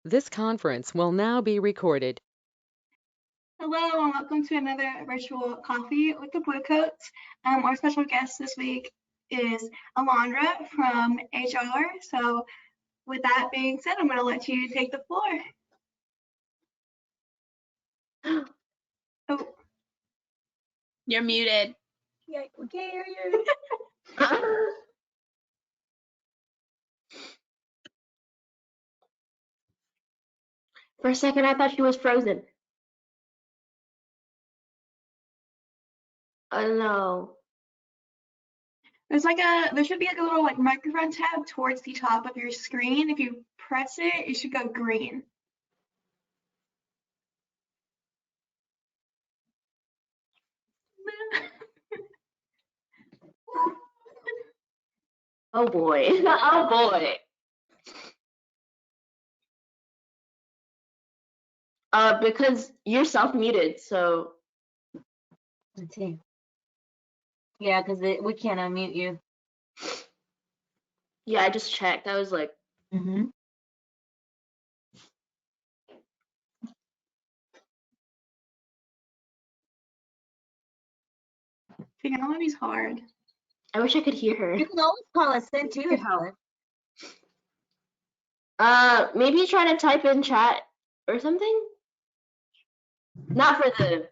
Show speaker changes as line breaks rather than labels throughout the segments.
This conference will now be recorded.
Hello and welcome to another virtual coffee with the Blue Coats. Our special guest this week is Alondra from HR. So with that being said, I'm going to let you take the floor. Oh,
You're muted.
yeah, we can't hear you.
For a second, I thought she was frozen. Oh no.
There should be like a little like microphone tab towards the top of your screen. If you press it, it should go green.
Oh boy. Oh boy. Because you're self-muted, so.
Let's see. Yeah, because we can't unmute you.
Yeah, I just checked. I was like,
Mm-hmm.
Technology's hard.
I wish I could hear her.
You can always call us in too, Helen.
Maybe try to type in chat or something? Not for the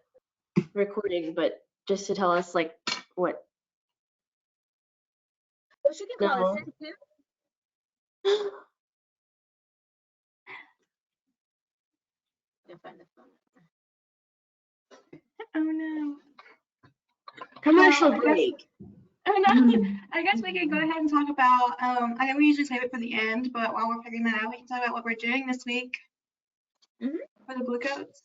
recording, but just to tell us, like, what.
Well, she can call us in too. Find the phone.
Oh no.
Commercial
Well,
break.
I guess we could go ahead and talk about, I know we usually save it for the end, but while we're figuring that out, we can talk about what we're doing this week for the Blue Coats.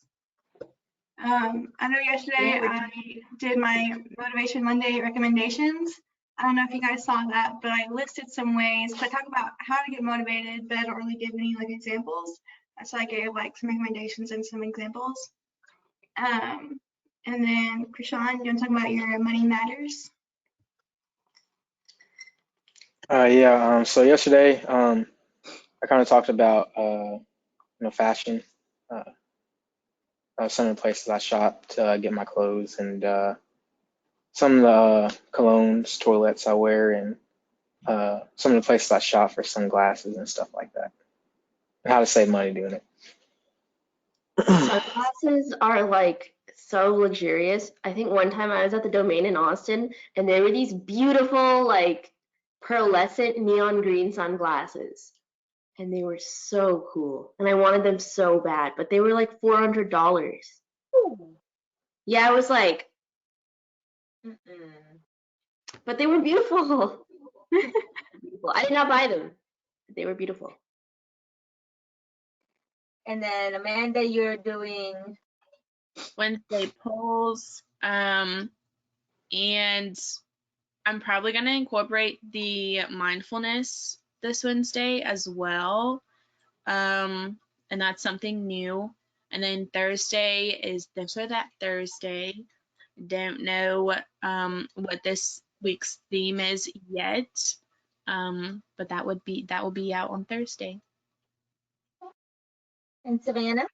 I know yesterday I did my Motivation Monday recommendations. I don't know if you guys saw that, but I listed some ways to talk about how to get motivated, but I don't really give any like examples. So I gave like some recommendations and some examples. And then Krishan, you want to talk about your money matters?
So yesterday, I kind of talked about, fashion, some of the places I shop to get my clothes and some of the colognes, toilettes I wear, and some of the places I shop for sunglasses and stuff like that, and how to save money doing it.
Sunglasses are like so luxurious. I think one time I was at the Domain in Austin and there were these beautiful like pearlescent neon green sunglasses. And they were so cool. And I wanted them so bad, but they were like $400. Yeah, I was like, but they were beautiful. I did not buy them. But they were beautiful.
And then Amanda, you're doing
Wednesday polls. And I'm probably going to incorporate the mindfulness this Wednesday as well. And that's something new. And then Thursday is this or that Thursday. Don't know what this week's theme is yet. But that will be out on Thursday.
and Savannah.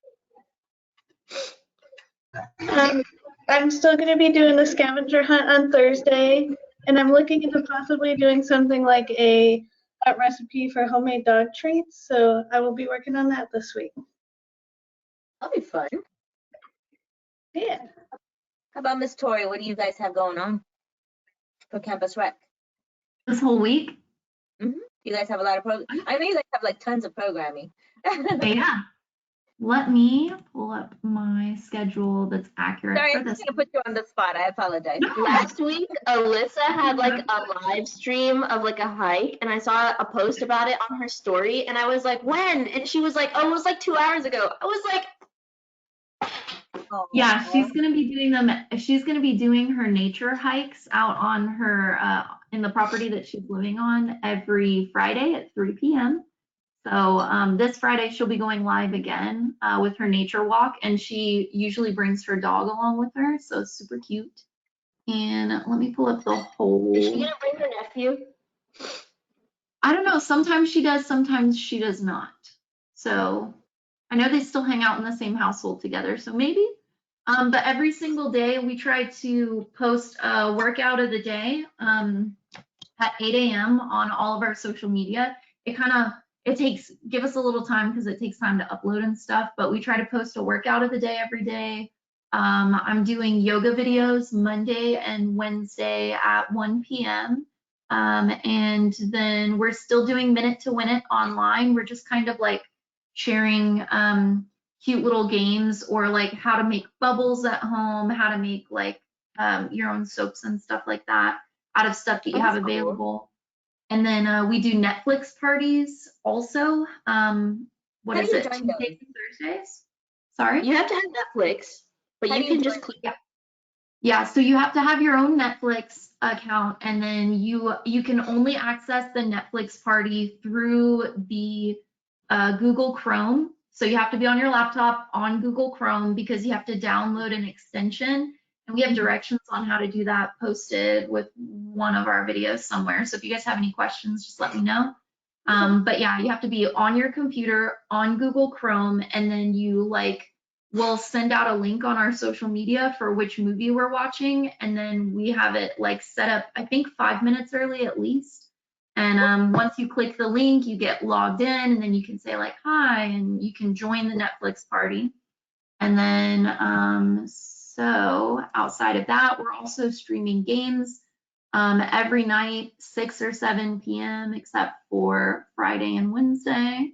I'm still going to be doing the scavenger hunt on Thursday, and I'm looking into possibly doing something like a recipe for homemade dog treats. So I will be working on that this week.
That'll be fun.
Yeah.
How about Miss Tori? What do you guys have going on for Campus Rec?
This whole week?
You guys have a lot of I know you guys have like tons of programming.
Yeah. Let me pull up my schedule that's accurate
Sorry,
for
I'm
this.
just gonna put you on the spot. I apologize.
Last week, Alyssa had like a live stream of like a hike, and I saw a post about it on her story, and I was like, when? And she was like, oh, it was like 2 hours ago. I was like,
Oh,
Yeah, she's gonna be doing them. She's gonna be doing her nature hikes out on her in the property that she's living on every Friday at 3 p.m. So this Friday she'll be going live again with her nature walk, and she usually brings her dog along with her, so it's super cute. And let me pull up the whole.
is she gonna bring her nephew?
I don't know. Sometimes she does, sometimes she does not. So I know they still hang out in the same household together, so maybe. But every single day we try to post a workout of the day at 8 a.m. on all of our social media. Give us a little time because it takes time to upload and stuff, but we try to post a workout of the day every day. I'm doing yoga videos Monday and Wednesday at 1 p.m. And then we're still doing Minute to Win It online. We're just kind of like sharing cute little games, or like how to make bubbles at home, how to make like your own soaps and stuff like that out of stuff that you have available. And then we do Netflix parties also. What is it? Tuesdays and Thursdays? Sorry?
You have to have Netflix, but you can just click.
Yeah, so you have to have your own Netflix account, and then you can only access the Netflix party through the Google Chrome. So you have to be on your laptop on Google Chrome because you have to download an extension. And we have directions on how to do that posted with one of our videos somewhere. So if you guys have any questions, just let me know. But yeah, you have to be on your computer on Google Chrome, and then we'll send out a link on our social media for which movie we're watching. And then we have it like set up, I think 5 minutes early at least. And once you click the link, you get logged in, and then you can say like, hi, and you can join the Netflix party. And then, so outside of that, we're also streaming games every night, 6 or 7 p.m., except for Friday and Wednesday.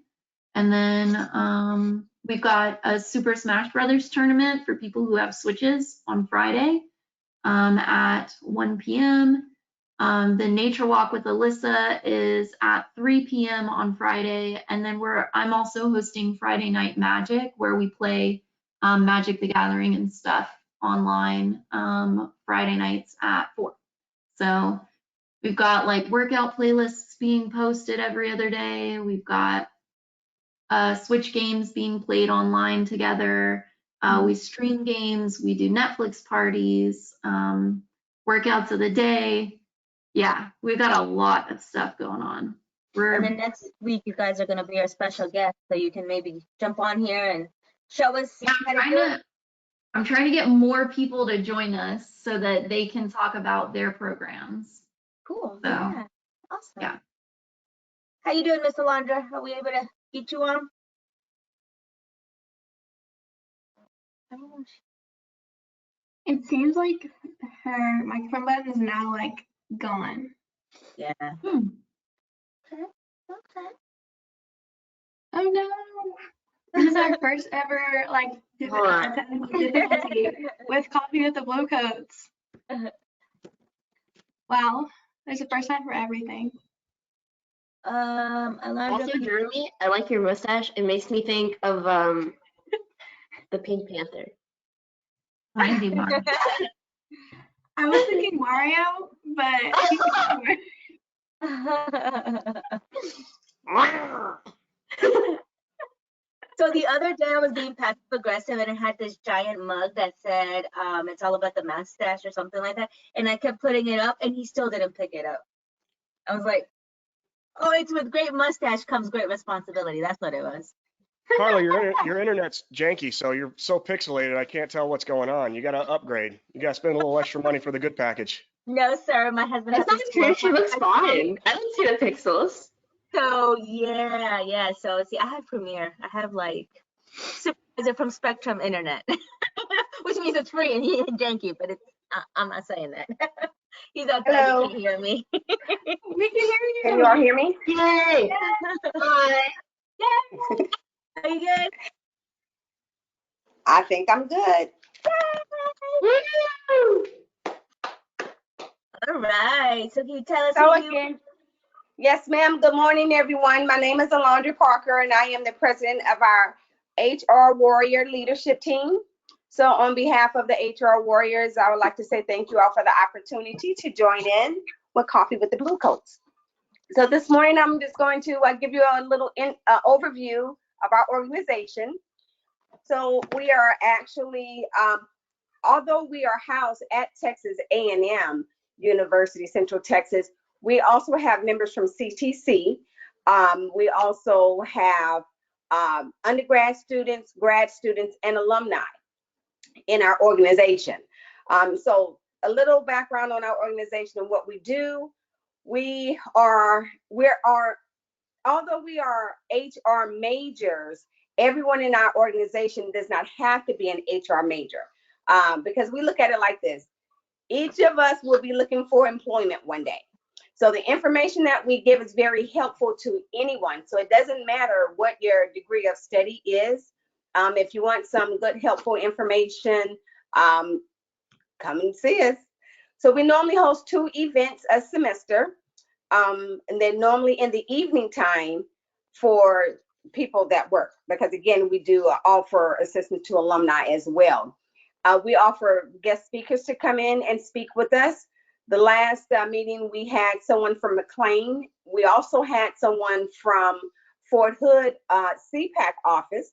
And then we've got a Super Smash Brothers tournament for people who have Switches on Friday at 1 p.m. The Nature Walk with Alyssa is at 3 p.m. on Friday. And then I'm also hosting Friday Night Magic, where we play Magic the Gathering and stuff online Friday nights at 4. So we've got like workout playlists being posted every other day. We've got Switch games being played online together. We stream games. We do Netflix parties, workouts of the day. Yeah, we've got a lot of stuff going on.
And then next week, you guys are going to be our special guest, so you can maybe jump on here and show us how to do it.
I'm trying to get more people to join us so that they can talk about their programs.
Cool.
So,
yeah. Awesome.
Yeah.
How you doing, Miss Alondra? Are we able to get you on? I don't know.
It seems like her microphone button is now like gone.
Yeah.
Okay. Oh no. This is our first ever like technical difficulty with Coffee with the Bluecoats. Wow, there's a first time for everything.
Alondra,
Also, Jeremy, I like your mustache. It makes me think of the Pink Panther.
Randy Martin.
I was thinking Mario, but
So the other day I was being passive aggressive, and it had this giant mug that said it's all about the mustache or something like that, and I kept putting it up, and he still didn't pick it up. I was like, oh, it's with great mustache comes great responsibility. That's what it was.
Carla, your internet's janky, so you're so pixelated, I can't tell what's going on. You got to upgrade. You got to spend a little extra money for the good package.
No, sir. My husband.
That's not true. She looks fine. I don't see the pixels.
So yeah. So see, I have Premiere. I have like supervisor from Spectrum Internet, which means it's free and janky, but it's I'm not saying that. He's outside.
Hello.
He can't hear me.
we can hear you.
Can you all hear me?
Yay!
Hi. Yay. Are you good?
I think I'm good.
Woo!
All right. So can you tell us
So
who you
again, yes, ma'am. Good morning, everyone. My name is Alondra Parker, and I am the president of our HR Warrior Leadership Team. So on behalf of the HR Warriors, I would like to say thank you all for the opportunity to join in with Coffee with the Bluecoats. So this morning, I'm just going to give you a little overview of our organization. So we are actually, although we are housed at Texas A&M University, Central Texas, we also have members from CTC. We also have undergrad students, grad students, and alumni in our organization. So a little background on our organization and what we do. Although we are HR majors, everyone in our organization does not have to be an HR major, because we look at it like this. Each of us will be looking for employment one day. So the information that we give is very helpful to anyone. So it doesn't matter what your degree of study is. If you want some good, helpful information, come and see us. So we normally host 2 events a semester. And then normally in the evening time for people that work, because again, we do offer assistance to alumni as well. We offer guest speakers to come in and speak with us. The last meeting, we had someone from McLean. We also had someone from Fort Hood CPAC office,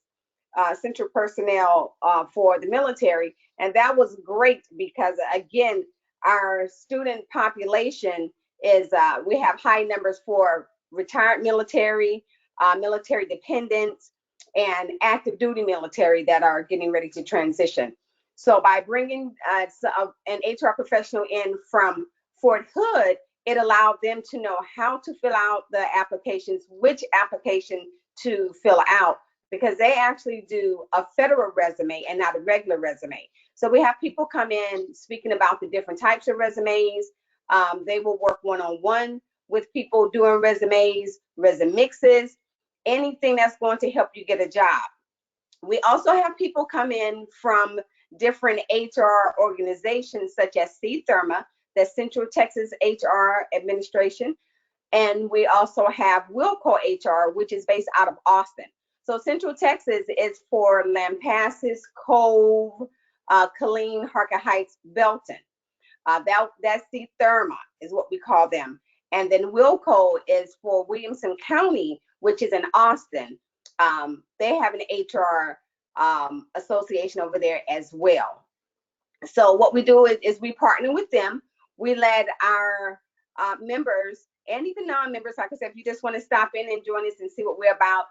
Central Personnel for the military. And that was great because, again, our student population is, we have high numbers for retired military, military dependents, and active duty military that are getting ready to transition. So by bringing an HR professional in from Fort Hood, it allowed them to know how to fill out the applications, which application to fill out, because they actually do a federal resume and not a regular resume. So we have people come in speaking about the different types of resumes. They will work one-on-one with people doing resumes, resume mixes, anything that's going to help you get a job. We also have people come in from different HR organizations such as CTHRMA, the Central Texas HR Administration, and we also have Wilco HR, which is based out of Austin. So Central Texas is for Lampasas, Cove, Killeen, Harker Heights, Belton. That's CTHRMA is what we call them. And then Wilco is for Williamson County, which is in Austin. They have an HR association over there as well. So what we do is we partner with them. We let our members and even non-members, like I said, if you just want to stop in and join us and see what we're about,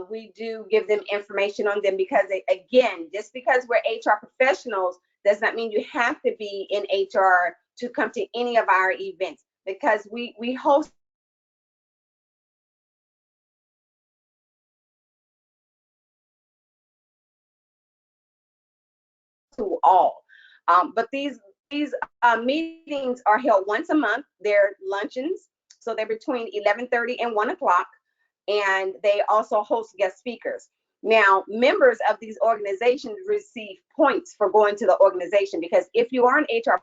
we do give them information on them, because again, just because we're HR professionals does not mean you have to be in HR to come to any of our events, because we host to all. But these meetings are held once a month. They're luncheons, so they're between 11:30 and 1 o'clock, and they also host guest speakers. Now, members of these organizations receive points for going to the organization, because if you are an HR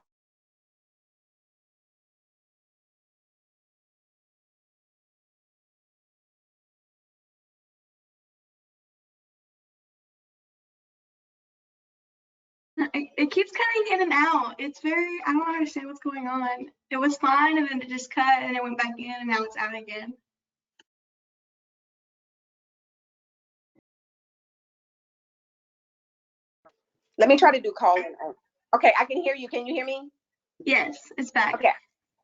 It keeps cutting in and out. It's very, I don't understand what's going on. It was fine and then it just cut and it went back in and now it's out again.
Let me try to do calling. Okay, I can hear you. Can you hear me?
Yes, it's back.
Okay.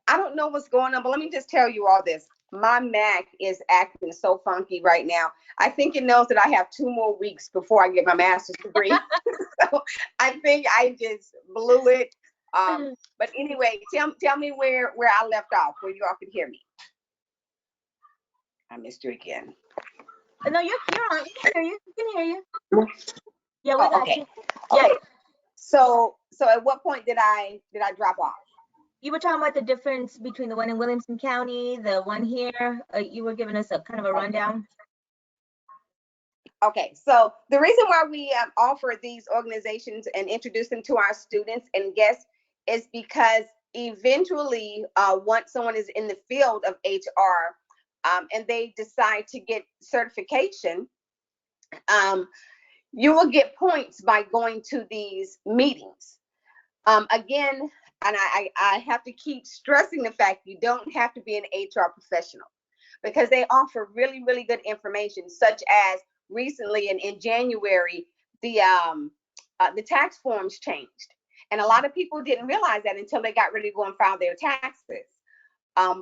I don't know what's going on, but let me just tell you all this. My Mac is acting so funky right now. I think it knows that I have 2 more weeks before I get my master's degree. So I think I just blew it. But anyway, tell me where I left off, where you all can hear me. I missed you again.
No, you're on. We can hear you. We can hear you. Yeah, we got
okay.
you.
Okay.
Yeah.
So at what point did I drop off?
You were talking about the difference between the one in Williamson County, the one here. You were giving us a kind of a rundown.
Okay, so the reason why we offer these organizations and introduce them to our students and guests is because eventually, once someone is in the field of HR and they decide to get certification, you will get points by going to these meetings. Again, and I have to keep stressing the fact you don't have to be an HR professional, because they offer really, really good information, such as recently in January, the tax forms changed. And a lot of people didn't realize that until they got ready to go and file their taxes.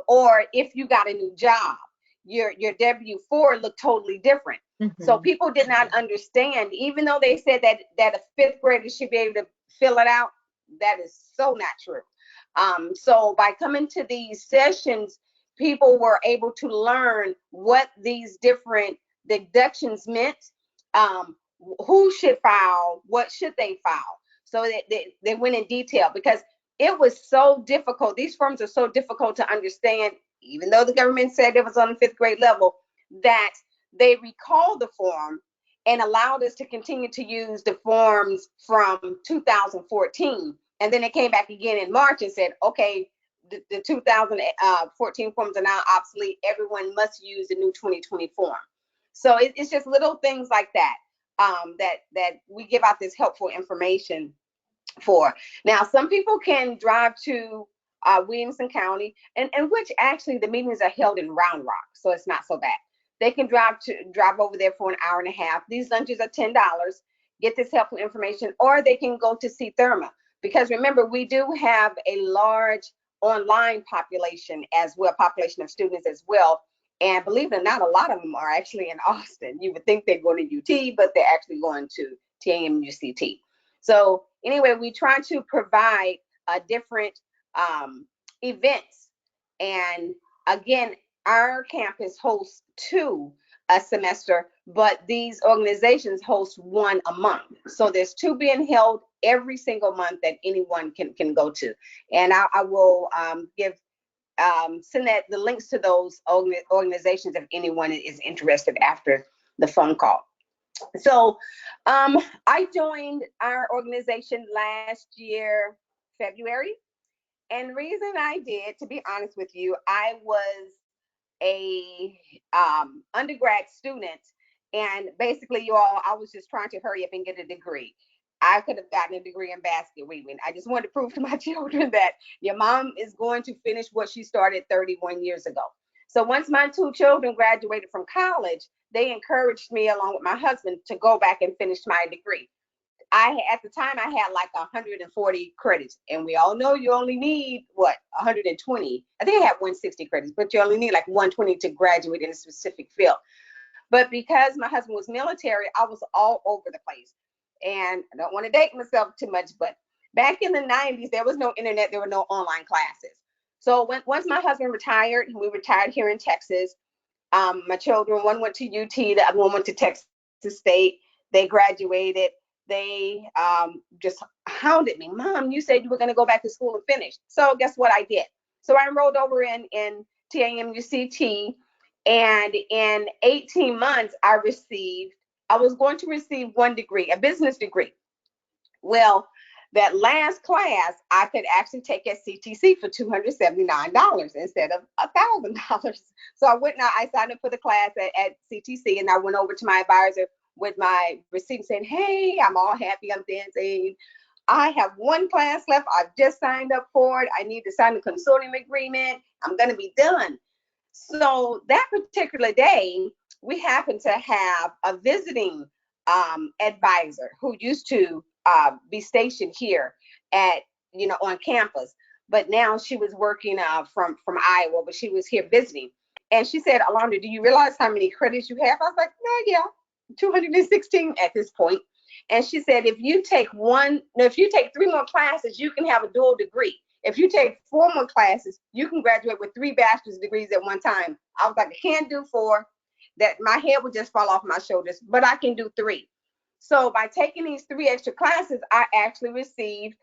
Or if you got a new job, your W-4 looked totally different. So
Mhm.
people did not understand, even though they said that a fifth grader should be able to fill it out. That is so not true. So by coming to these sessions, people were able to learn what these different deductions meant, who should file, what should they file. So they went in detail because it was so difficult. These forms are so difficult to understand, even though the government said it was on the fifth grade level, that they recalled the form and allowed us to continue to use the forms from 2014. And then it came back again in March and said, okay, the 2014 forms are now obsolete. Everyone must use the new 2020 form. So it's just little things like that, that we give out this helpful information for. Now, some people can drive to Williamson County, and which actually the meetings are held in Round Rock, so it's not so bad. They can drive over there for an hour and a half. These lunches are $10, get this helpful information, or they can go to see Therma, because remember, we do have a large online population as well, population of students as well. And believe it or not, a lot of them are actually in Austin. You would think they're going to UT, but they're actually going to TAMUCT. So anyway, we try to provide different events. And again, our campus hosts 2 a semester, but these organizations host 1 a month. So there's 2 being held every single month that anyone can go to. And I will send the links to those organizations if anyone is interested after the phone call. So I joined our organization last year, February. And the reason I did, to be honest with you, I was a undergrad student. And basically, you all, I was just trying to hurry up and get a degree. I could have gotten a degree in basket weaving. I just wanted to prove to my children that your mom is going to finish what she started 31 years ago. So once my 2 children graduated from college, they encouraged me, along with my husband, to go back and finish my degree. At the time, I had like 140 credits, and we all know you only need 120. I think I had 160 credits, but you only need like 120 to graduate in a specific field. But because my husband was military, I was all over the place. And I don't want to date myself too much, but back in the 90s, there was no internet, there were no online classes. So once my husband retired, we retired here in Texas. My children, one went to UT, the other one went to Texas State. They graduated. They just hounded me. Mom, you said you were going to go back to school and finish. So guess what I did? So I enrolled over in TAMUCT, and in 18 months, I was going to receive 1 degree, a business degree. Well, that last class, I could actually take at CTC for $279 instead of $1,000. So I signed up for the class at CTC, and I went over to my advisor with my receipt saying, hey, I'm all happy, I'm dancing. I have 1 class left. I've just signed up for it. I need to sign a consortium agreement. I'm going to be done. So that particular day, we happened to have a visiting advisor who used to be stationed here on campus, but now she was working from Iowa, but she was here visiting. And she said, Alondra, do you realize how many credits you have? I was like, no, yeah, 216 at this point. And she said, if you take 3 more classes, you can have a dual degree. If you take 4 more classes, you can graduate with 3 bachelor's degrees at one time. I was like, I can't do 4. That my head would just fall off my shoulders, but I can do 3. So by taking these 3 extra classes, I actually received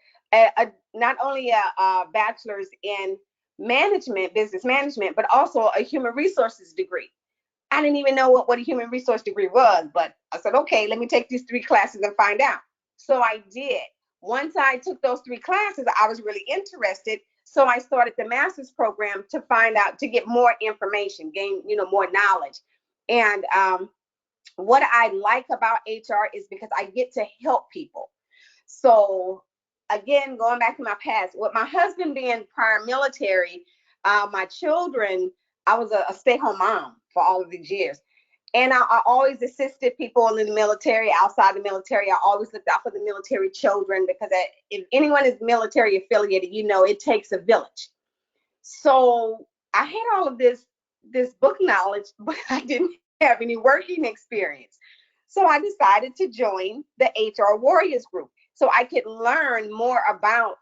not only a bachelor's in management, business management, but also a human resources degree. I didn't even know what a human resource degree was, but I said, okay, let me take these 3 classes and find out. So I did. Once I took those 3 classes, I was really interested. So I started the master's program to find out, to get more information, gain, more knowledge. And what I like about HR is because I get to help people. So again, going back to my past, with my husband being prior military, my children, I was a stay-home mom for all of these years. And I always assisted people in the military, outside the military. I always looked out for the military children, because if anyone is military affiliated, it takes a village. So I had all of this book knowledge, but I didn't have any working experience. So I decided to join the HR Warriors group so I could learn more about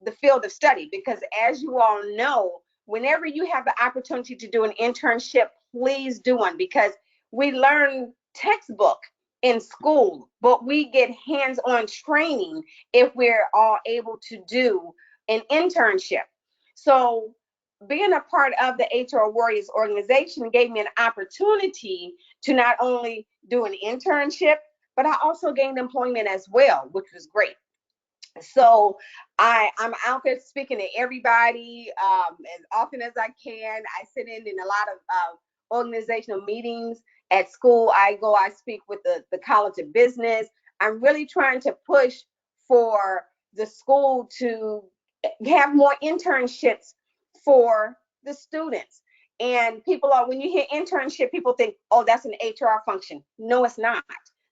the field of study. Because as you all know, whenever you have the opportunity to do an internship, please do one, because we learn textbook in school, but we get hands-on training if we're all able to do an internship. So being a part of the HR Warriors organization gave me an opportunity to not only do an internship, but I also gained employment as well, which was great. So I'm out there speaking to everybody as often as I can. I sit in a lot of organizational meetings. At school, I speak with the College of Business. I'm really trying to push for the school to have more internships for the students. And people are, when you hear internship, people think, oh, that's an HR function. No, it's not.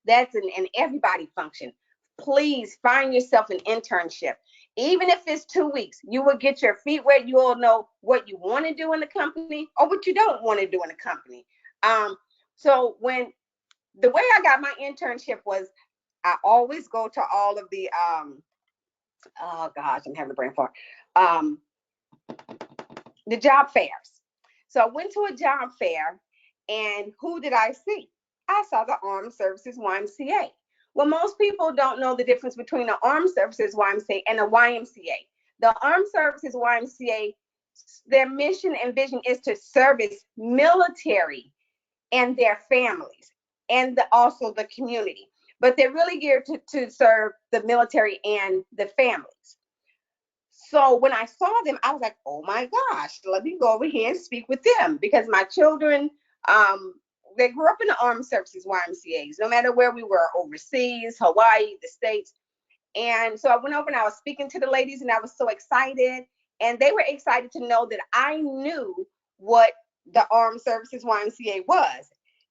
That's an everybody function. Please find yourself an internship. Even if it's 2 weeks, you will get your feet wet. You will know what you want to do in the company or what you don't want to do in the company. So when the way I got my internship was, I always go to all of the, oh gosh, I'm having a brain fart. The job fairs. So I went to a job fair, and who did I see? I saw the Armed Services YMCA. Well, most people don't know the difference between the Armed Services YMCA and the YMCA. The Armed Services YMCA, their mission and vision is to service military and their families, and also the community. But they're really geared to serve the military and the families. So when I saw them, I was like, oh my gosh, let me go over here and speak with them, because my children, they grew up in the Armed Services YMCAs, no matter where we were, overseas, Hawaii, the States. And so I went over and I was speaking to the ladies, and I was so excited. And they were excited to know that I knew what the Armed Services YMCA was.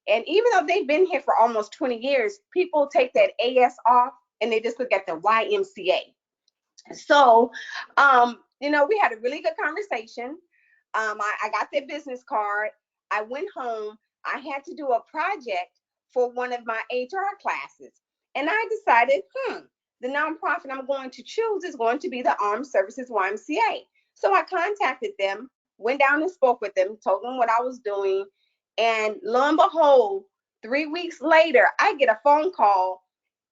And even though they've been here for almost 20 years, people take that AS off and they just look at the YMCA. So, we had a really good conversation. I got their business card. I went home. I had to do a project for one of my HR classes. And I decided, the nonprofit I'm going to choose is going to be the Armed Services YMCA. So I contacted them, went down and spoke with them, told them what I was doing. And lo and behold, 3 weeks later, I get a phone call.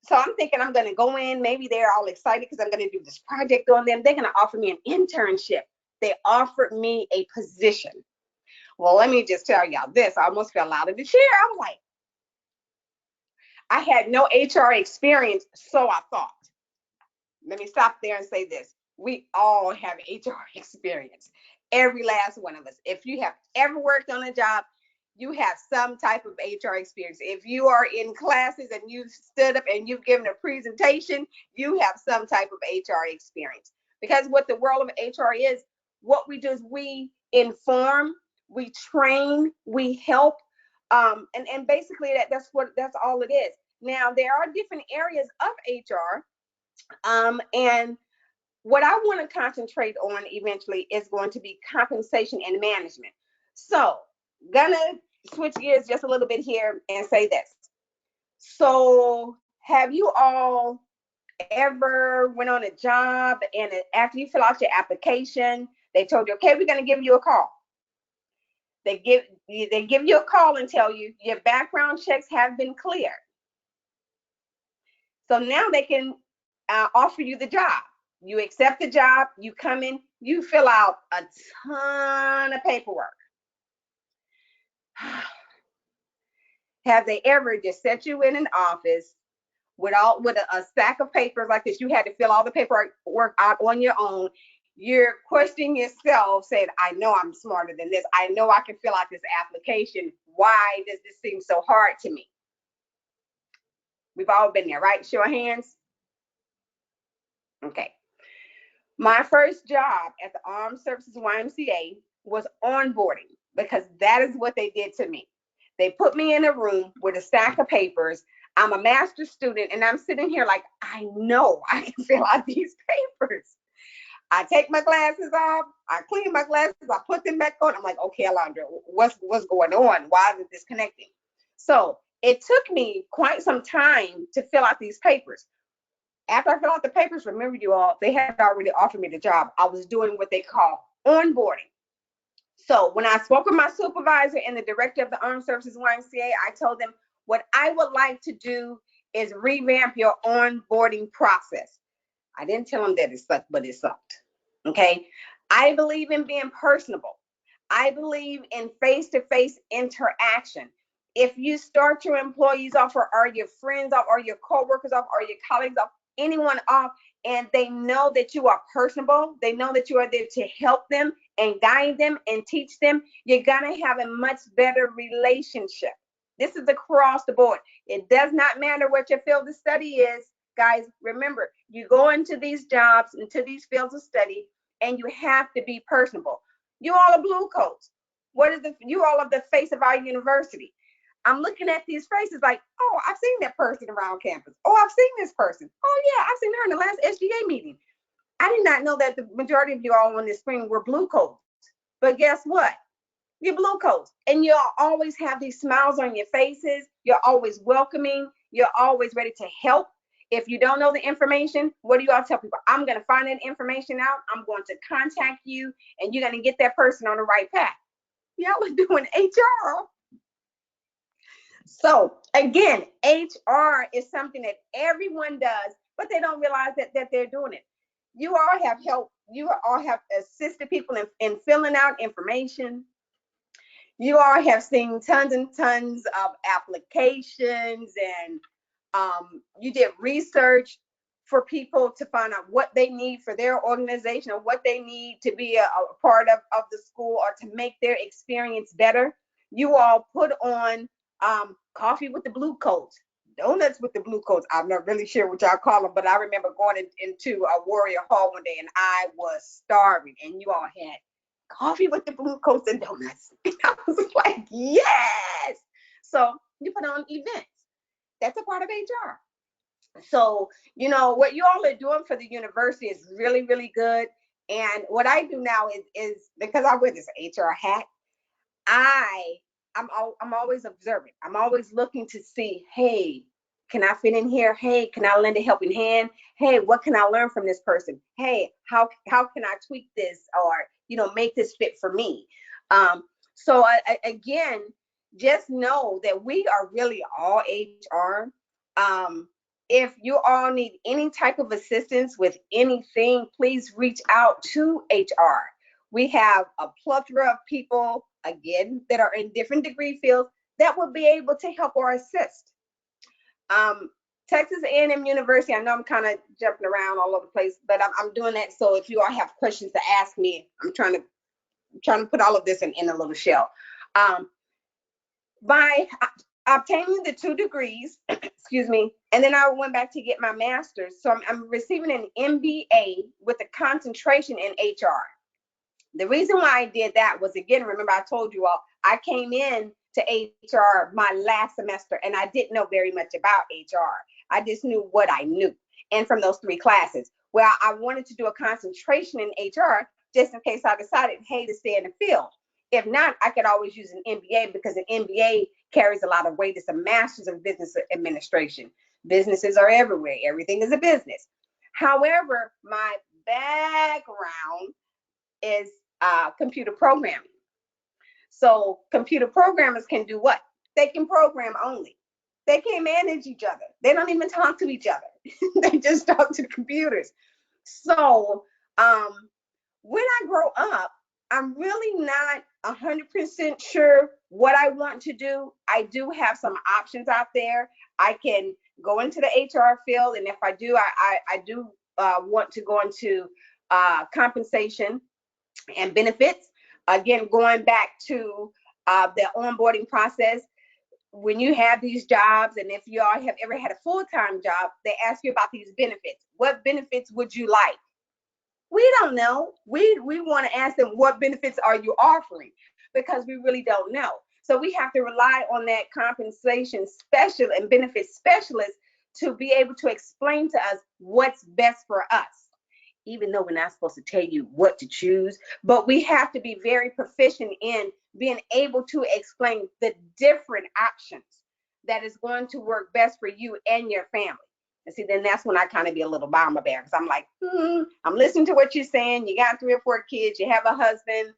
So I'm thinking I'm going to go in. Maybe they're all excited because I'm going to do this project on them. They're going to offer me an internship. They offered me a position. Well, let me just tell y'all this. I almost fell out of the chair. I was like, I had no HR experience, so I thought. Let me stop there and say this. We all have HR experience. Every last one of us. If you have ever worked on a job, you have some type of HR experience. If you are in classes and you've stood up and you've given a presentation, you have some type of HR experience. Because what the world of HR is, what we do is we inform, we train, we help, and basically that's all it is. Now there are different areas of HR, and what I want to concentrate on eventually is going to be compensation and management. So, gonna switch gears just a little bit here and say this. So, have you all ever went on a job and after you fill out your application, they told you, okay, we're gonna give you a call. They give you a call and tell you your background checks have been cleared. So now they can offer you the job. You accept the job, you come in, you fill out a ton of paperwork. Have they ever just set you in an office with a stack of papers like this? You had to fill all the paperwork out on your own. You're questioning yourself, saying, I know I'm smarter than this. I know I can fill out this application. Why does this seem so hard to me? We've all been there, right? Show of hands. Okay. My first job at the Armed Services YMCA was onboarding, because that is what they did to me. They put me in a room with a stack of papers. I'm a master's student, and I'm sitting here like, I know I can fill out these papers. I take my glasses off, I clean my glasses, I put them back on. I'm like, okay, Alondra, what's going on? Why is it disconnecting? So it took me quite some time to fill out these papers. After I filled out the papers, remember you all, they had already offered me the job. I was doing what they call onboarding. So when I spoke with my supervisor and the director of the Armed Services YMCA, I told them what I would like to do is revamp your onboarding process. I didn't tell them that it sucked, but it sucked. Okay. I believe in being personable. I believe in face-to-face interaction. If you start your employees off, or your friends off, or your coworkers off, or your colleagues off, anyone off, and they know that you are personable, they know that you are there to help them and guide them and teach them, you're gonna have a much better relationship. This is across the board. It does not matter what your field of study is. Guys, remember, you go into these jobs, into these fields of study, and you have to be personable. You all are blue coats. You all are the face of our university. I'm looking at these faces like, oh, I've seen that person around campus. Oh, I've seen this person. Oh yeah, I've seen her in the last SGA meeting. I did not know that the majority of you all on this screen were blue coats. But guess what? You're blue coats, and you'll always have these smiles on your faces. You're always welcoming. You're always ready to help. If you don't know the information, what do you all tell people? I'm going to find that information out. I'm going to contact you, and you're going to get that person on the right path. Y'all are doing HR. So again, HR is something that everyone does, but they don't realize that they're doing it. You all have helped. You all have assisted people in filling out information. You all have seen tons and tons of applications, and you did research for people to find out what they need for their organization, or what they need to be a part of the school, or to make their experience better. You all put on coffee with the blue coats, donuts with the blue coats. I'm not really sure what y'all call them, but I remember going into a Warrior Hall one day and I was starving, and you all had coffee with the blue coats and donuts. And I was like, yes. So you put on events. That's a part of HR. So, you know, what you all are doing for the university is really, really good. And what I do now is because I wear this HR hat, I'm always observant. I'm always looking to see, hey, can I fit in here? Hey, can I lend a helping hand? Hey, what can I learn from this person? Hey, how can I tweak this, or, you know, make this fit for me? So again, just know that we are really all HR. If you all need any type of assistance with anything, please reach out to HR. We have a plethora of people, again, that are in different degree fields that will be able to help or assist. Texas A&M University, I know I'm kind of jumping around all over the place, but I'm doing that so if you all have questions to ask me, I'm trying to put all of this in a little shell. By obtaining the 2 degrees, excuse me, and then I went back to get my master's. So I'm receiving an MBA with a concentration in HR. The reason why I did that was, again, remember I told you all, I came in to HR my last semester and I didn't know very much about HR. I just knew what I knew. And from those 3 classes, well, I wanted to do a concentration in HR just in case I decided, hey, to stay in the field. If not, I could always use an MBA because an MBA carries a lot of weight. It's a master's of business administration. Businesses are everywhere. Everything is a business. However, my background is computer programming. So computer programmers can do what? They can program only. They can't manage each other. They don't even talk to each other. They just talk to the computers. So when I grow up, I'm really not 100% sure what I want to do. I do have some options out there. I can go into the HR field, and if I do, I do want to go into compensation and benefits. Again, going back to the onboarding process, when you have these jobs, and if you all have ever had a full-time job, they ask you about these benefits. What benefits would you like? We don't know. We want to ask them, what benefits are you offering? Because we really don't know. So we have to rely on that compensation specialist and benefits specialist to be able to explain to us what's best for us. even though we're not supposed to tell you what to choose, but we have to be very proficient in being able to explain the different options that is going to work best for you and your family. And see, then that's when I kind of be a little mama bear, because I'm like, I'm listening to what you're saying. You got 3 or 4 kids, you have a husband,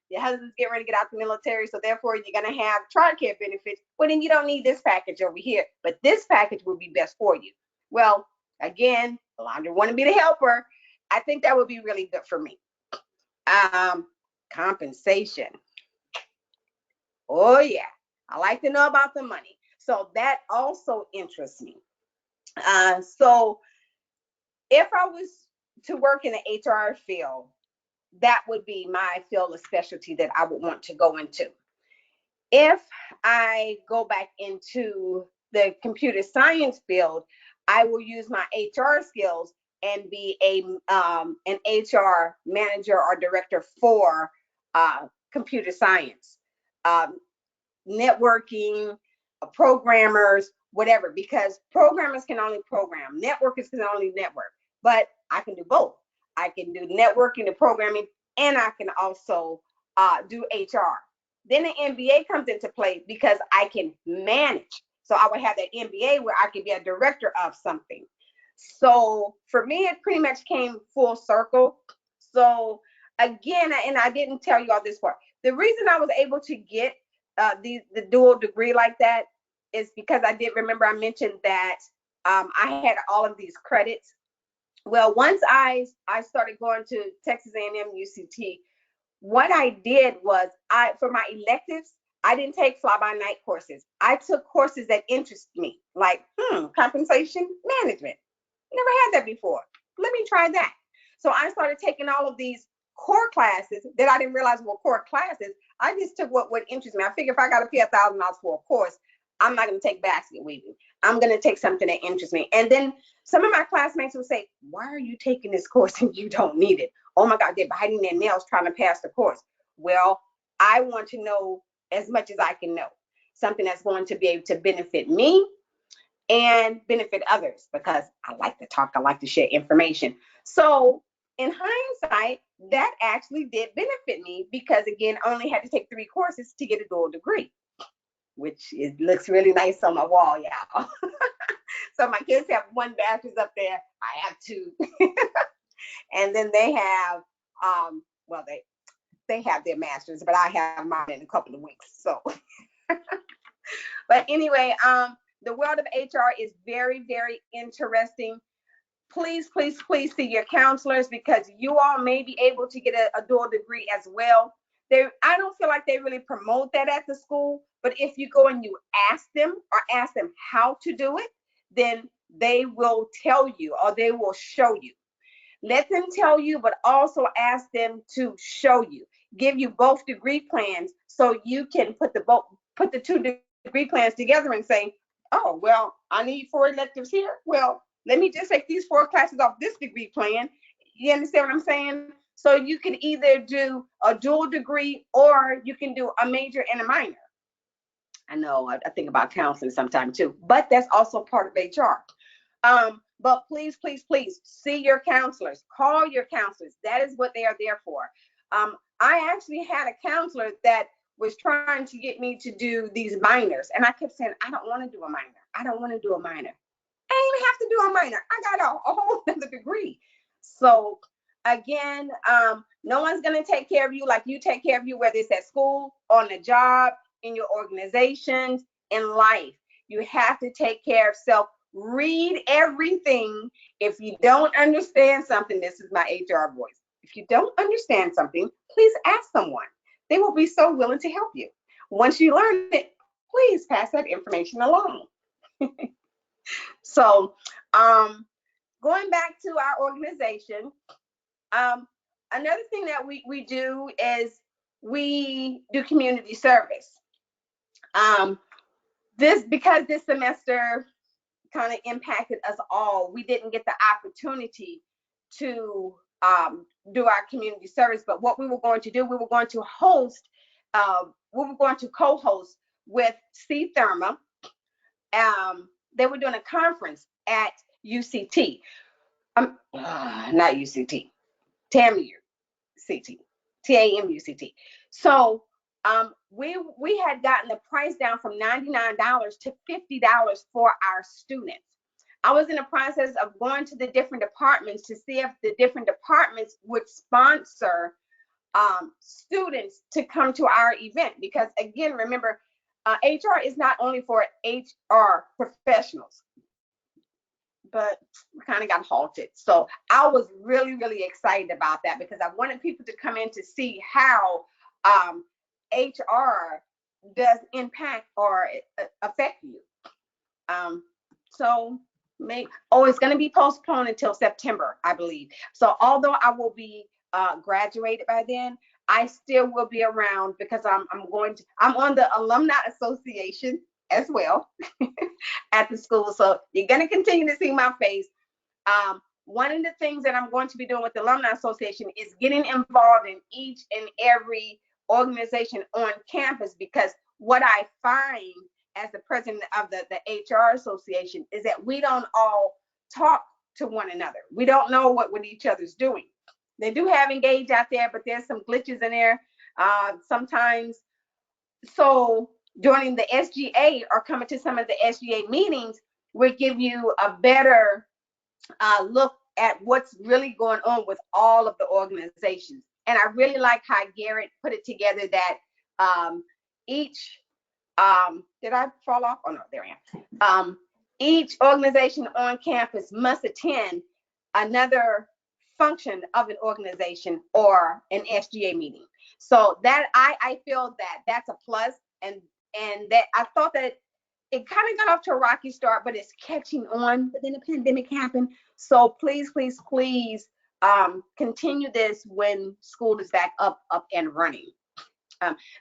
your husband's getting ready to get out the military, so therefore you're going to have childcare benefits. Well, then you don't need this package over here, but this package will be best for you. Well, again, Alondra want to be the helper. I think that would be really good for me. Compensation. Oh yeah, I like to know about the money. So that also interests me. So if I was to work in the HR field, that would be my field of specialty that I would want to go into. If I go back into the computer science field, I will use my HR skills and be an HR manager or director for computer science, networking, programmers, whatever, because programmers can only program, networkers can only network, but I can do both. I can do networking and programming, and I can also do HR. Then the MBA comes into play because I can manage. So I would have that MBA where I could be a director of something. So for me, it pretty much came full circle. So again, and I didn't tell you all this part, the reason I was able to get the dual degree like that is because I did remember I mentioned that I had all of these credits. Well, once I started going to Texas A&M UCT, what I did was for my electives, I didn't take fly-by-night courses. I took courses that interested me, like compensation management. Never had that before. Let me try that. So I started taking all of these core classes that I didn't realize were core classes. I just took what interests me. I figured if I got to pay $1,000 for a course, I'm not going to take basket weaving. I'm going to take something that interests me. And then some of my classmates would say, why are you taking this course and you don't need it? Oh my God, they're biting their nails trying to pass the course. Well, I want to know as much as I can know, something that's going to be able to benefit me and benefit others, because I like to talk, I like to share information. So in hindsight, that actually did benefit me because, again, I only had to take 3 courses to get a dual degree, which looks really nice on my wall, y'all. So my kids have 1 bachelor's up there. I have 2. And then they have, well, they have their master's, but I have mine in a couple of weeks. So, but anyway, the world of HR is very, very interesting. Please, please, please see your counselors, because you all may be able to get a dual degree as well. I don't feel like they really promote that at the school, but if you go and you ask them how to do it, then they will tell you or they will show you. Let them tell you, but also ask them to show you, give you both degree plans so you can put the 2 degree plans together and say, oh, well, I need 4 electives here. Well, let me just take these 4 classes off this degree plan. You understand what I'm saying? So you can either do a dual degree or you can do a major and a minor. I know I think about counseling sometimes too, but that's also part of HR. But please, please, please see your counselors, call your counselors. That is what they are there for. I actually had a counselor that was trying to get me to do these minors. And I kept saying, I don't want to do a minor. I don't want to do a minor. I didn't even have to do a minor. I got a whole other degree. So again, no one's going to take care of you like you take care of you, whether it's at school, on the job, in your organizations, in life. You have to take care of self. Read everything. If you don't understand something, this is my HR voice. If you don't understand something, please ask someone. They will be so willing to help you. Once you learn it, please pass that information along. So, going back to our organization, another thing that we do is we do community service. Because this semester kind of impacted us all, we didn't get the opportunity to do our community service. But what we were going to do, we were going to co-host with CTherma. They were doing a conference at UCT. not UCT, TAMU CT, TAMUCT. So we had gotten the price down from $99 to $50 for our students. I was in the process of going to the different departments to see if the different departments would sponsor students to come to our event, because again, remember, HR is not only for HR professionals, but we kind of got halted. So I was really, really excited about that, because I wanted people to come in to see how HR does impact or affect you. So it's going to be postponed until September, I believe. So although I will be graduated by then, I still will be around, because I'm on the Alumni Association as well at the school. So you're going to continue to see my face. One of the things that I'm going to be doing with the Alumni Association is getting involved in each and every organization on campus, because what I find as the president of the HR Association is that we don't all talk to one another. We don't know what each other's doing. They do have Engage out there, but there's some glitches in there sometimes. So joining the SGA or coming to some of the SGA meetings will give you a better look at what's really going on with all of the organizations. And I really like how Garrett put it together that each, did I fall off? Oh no, there I am. Each organization on campus must attend another function of an organization or an SGA meeting. So that I feel that that's a plus, and that I thought that it kind of got off to a rocky start, but it's catching on. But then the pandemic happened. So please, please, please continue this when school is back up and running.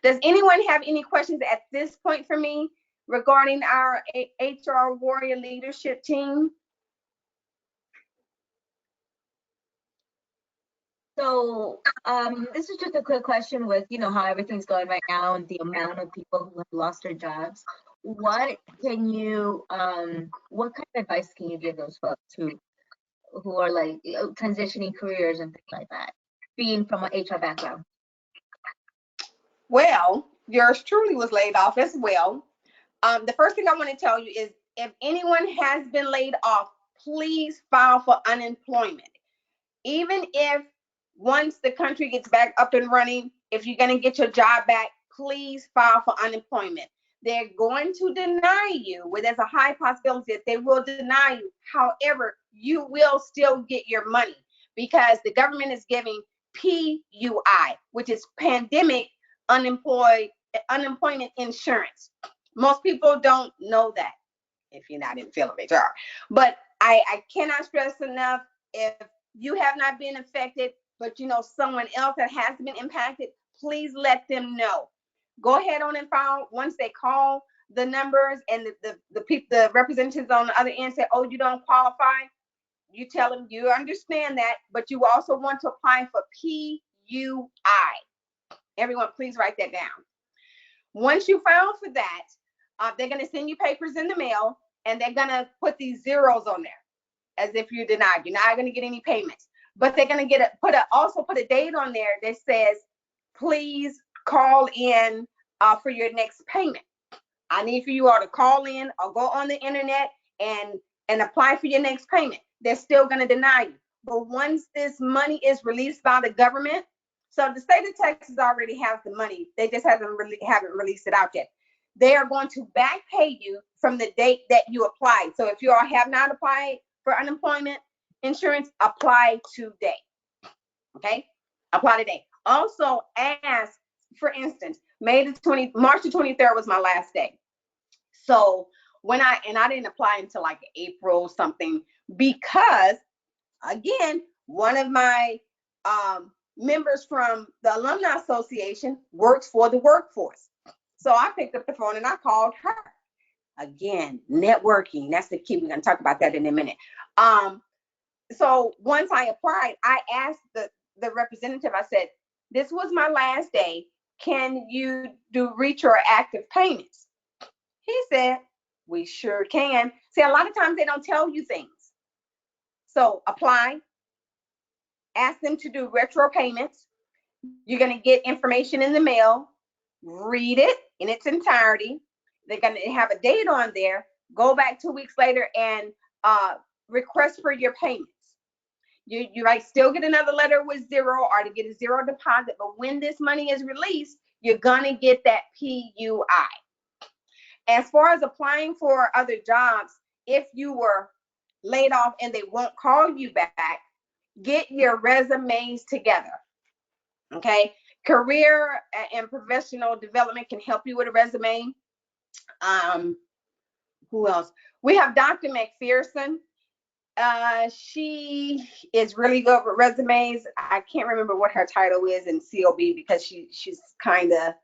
Does anyone have any questions at this point for me regarding our HR Warrior leadership team?
So this is just a quick question with, how everything's going right now and the amount of people who have lost their jobs. What kind of advice can you give those folks who are like transitioning careers and things like that, being from an HR background?
Well, yours truly was laid off as well. The first thing I want to tell you is, if anyone has been laid off, please file for unemployment. Even if once the country gets back up and running, if you're going to get your job back, please file for unemployment. They're going to deny you. Well, there's a high possibility that they will deny you. However, you will still get your money, because the government is giving PUI, which is Pandemic Unemployment Insurance. Most people don't know that if you're not in the field of HR. But I cannot stress enough, if you have not been affected, but someone else that has been impacted, please let them know. Go ahead on and file. Once they call the numbers and the representatives on the other end say, oh, you don't qualify, you tell them you understand that, but you also want to apply for PUI. Everyone, please write that down. Once you file for that, they're going to send you papers in the mail, and they're going to put these zeros on there as if you're denied. You're not going to get any payments. But they're going to also put a date on there that says, please call in for your next payment. I need for you all to call in or go on the internet and apply for your next payment. They're still going to deny you. But once this money is released by the government, so the state of Texas already has the money. They just haven't released it out yet. They are going to back pay you from the date that you applied. So if you all have not applied for unemployment insurance, apply today. Okay? Apply today. Also, as for instance, March the 23rd was my last day. So I didn't apply until like April something, because again, one of my members from the Alumni Association works for the workforce. So I picked up the phone and I called her. Again, networking, that's the key. We're going to talk about that in a minute. So once I applied, I asked the representative, I said, this was my last day. Can you do retroactive payments? He said, we sure can. See, a lot of times they don't tell you things. So apply, ask them to do retro payments. You're going to get information in the mail, read it in its entirety. They're going to have a date on there. Go back 2 weeks later and request for your payments. You might still get another letter with zero or to get a zero deposit, but when this money is released, you're going to get that PUI. As far as applying for other jobs, if you were laid off and they won't call you back, get your resumes together. Okay, career and professional development can help you with a resume. Who else? We have Dr. McPherson. She is really good with resumes. I can't remember what her title is in COB because she's kind of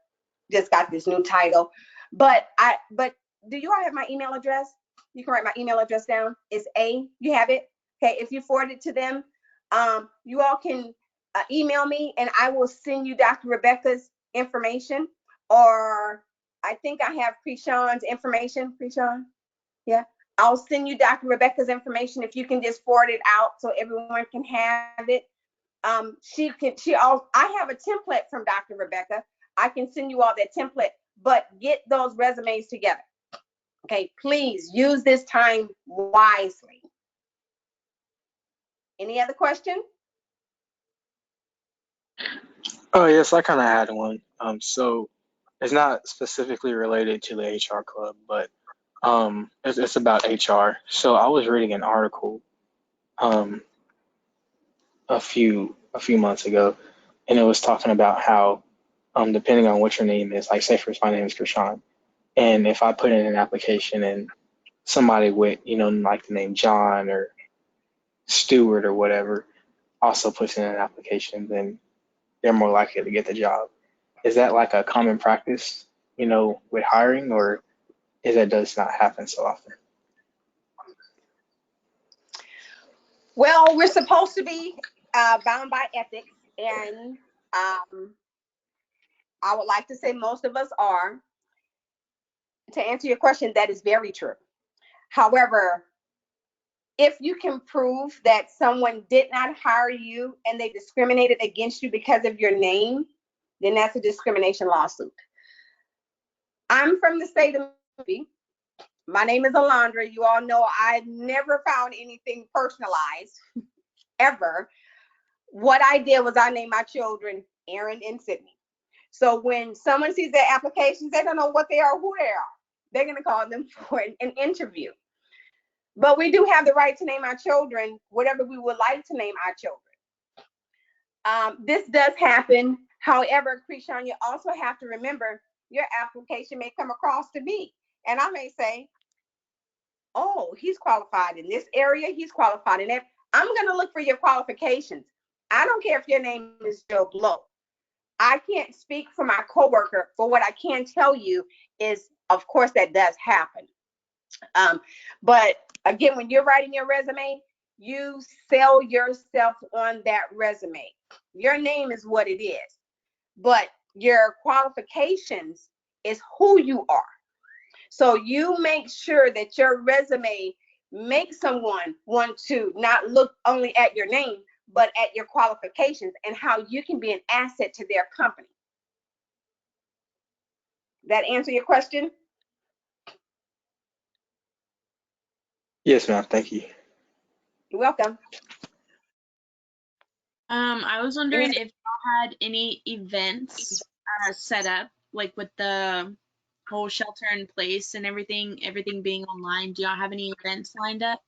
just got this new title. But do you all have my email address? You can write my email address down. It's you have it? Okay, if you forward it to them, you all can email me and I will send you Dr. Rebecca's information, or I think I have Krishan's information. Krishan? Yeah. I'll send you Dr. Rebecca's information if you can just forward it out so everyone can have it. I have a template from Dr. Rebecca. I can send you all that template, but get those resumes together. Okay, please use this time wisely. Any other questions?
Oh, yes, I kind of had one. So it's not specifically related to the HR club, but it's about HR. So I was reading an article a few months ago, and it was talking about how depending on what your name is, like say for instance, my name is Krishan, and if I put in an application and somebody with like the name John or Stewart or whatever also puts in an application, then they're more likely to get the job. Is that like a common practice, with hiring, or is that does not happen so often?
Well, we're supposed to be bound by ethics, and I would like to say most of us are. To answer your question, that is very true. However, if you can prove that someone did not hire you and they discriminated against you because of your name, then that's a discrimination lawsuit. I'm from the state of Mississippi. My name is Alondra. You all know I've never found anything personalized, ever. What I did was I named my children Aaron and Sydney. So when someone sees their applications, they don't know what they are, who they are. They're going to call them for an interview. But we do have the right to name our children whatever we would like to name our children. This does happen. However, Krishan, you also have to remember your application may come across to me, and I may say, oh, he's qualified in this area, he's qualified in that. I'm going to look for your qualifications. I don't care if your name is Joe Blow. I can't speak for my coworker, but what I can tell you is, of course, that does happen. But again, when you're writing your resume, you sell yourself on that resume. Your name is what it is, but your qualifications is who you are. So you make sure that your resume makes someone want to not look only at your name, but at your qualifications and how you can be an asset to their company. That answer your question?
Yes, ma'am. Thank you.
You're welcome.
I was wondering if y'all had any events set up, like with the whole shelter in place and everything being online. Do y'all have any events lined up?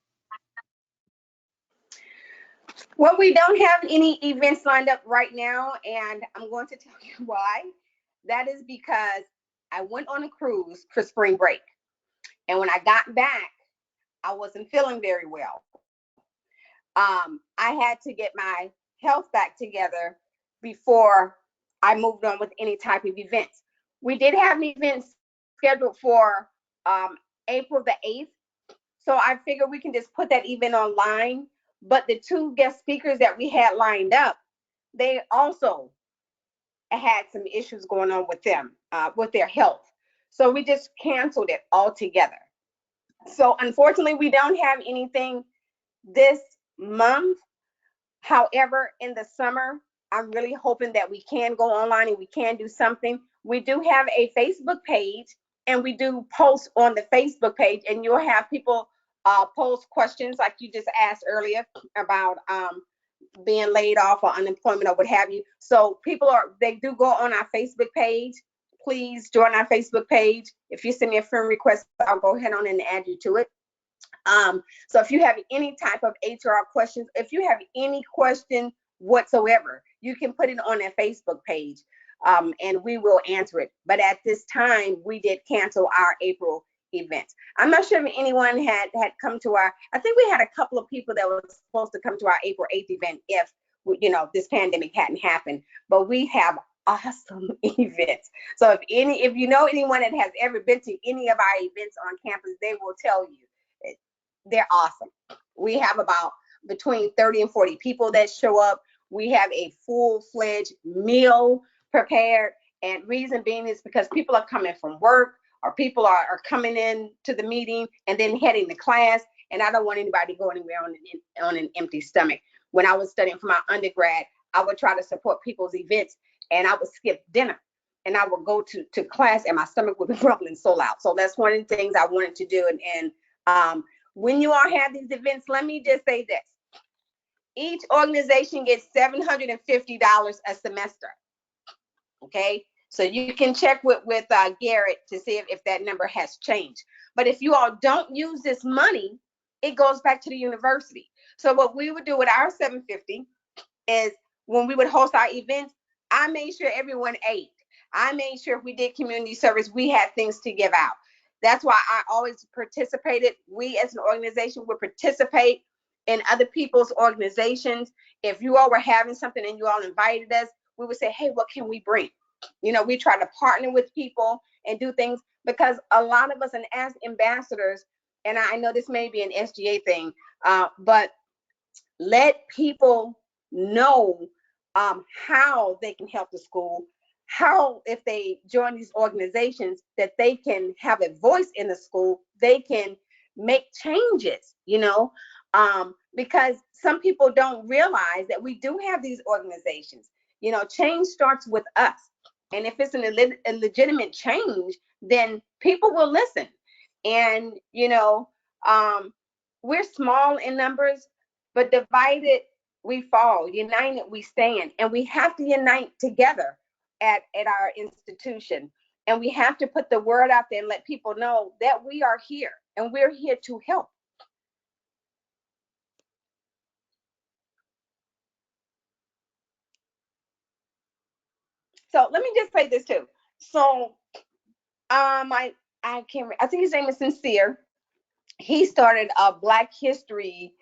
Well, we don't have any events lined up right now, and I'm going to tell you why. That is because I went on a cruise for spring break, and when I got back, I wasn't feeling very well. I had to get my health back together before I moved on with any type of events. We did have an event scheduled for April the 8th, so I figured we can just put that event online. But the two guest speakers that we had lined up, they also had some issues going on with them, with their health. So we just canceled it altogether. So unfortunately, we don't have anything this month. However, in the summer, I'm really hoping that we can go online and we can do something. We do have a Facebook page, and we do post on the Facebook page, and you'll have people post questions like you just asked earlier about being laid off or unemployment or what have you. So they do go on our Facebook page. Please join our Facebook page. If you send me a friend request, I'll go ahead on and add you to it. So if you have any type of HR questions, if you have any question whatsoever, you can put it on that Facebook page, and we will answer it. But at this time, we did cancel our April event. I'm not sure if anyone had come to I think we had a couple of people that were supposed to come to our April 8th event if, this pandemic hadn't happened, but we have awesome events. So if you know anyone that has ever been to any of our events on campus, they will tell you they're awesome. We have about between 30 and 40 people that show up. We have a full-fledged meal prepared, and reason being is because people are coming from work, or people are coming in to the meeting and then heading to class, and I don't want anybody to go anywhere on an empty stomach. When I was studying for my undergrad, I would try to support people's events, and I would skip dinner, and I would go to class, and my stomach would be rumbling so loud. So that's one of the things I wanted to do. And when you all have these events, let me just say this. Each organization gets $750 a semester, okay? So you can check with Garrett to see if that number has changed. But if you all don't use this money, it goes back to the university. So what we would do with our $750 is when we would host our events, I made sure everyone ate. I made sure if we did community service, we had things to give out. That's why I always participated. We as an organization would participate in other people's organizations. If you all were having something and you all invited us, we would say, hey, what can we bring? We try to partner with people and do things, because a lot of us, and as ambassadors, and I know this may be an SGA thing, but let people know how they can help the school, how if they join these organizations that they can have a voice in the school, they can make changes, because some people don't realize that we do have these organizations. Change starts with us. And if it's a legitimate change, then people will listen. And, we're small in numbers, but divided we fall, united we stand. And we have to unite together at our institution. And we have to put the word out there and let people know that we are here and we're here to help. So let me just say this too. So I think his name is Sincere. He started a Black History,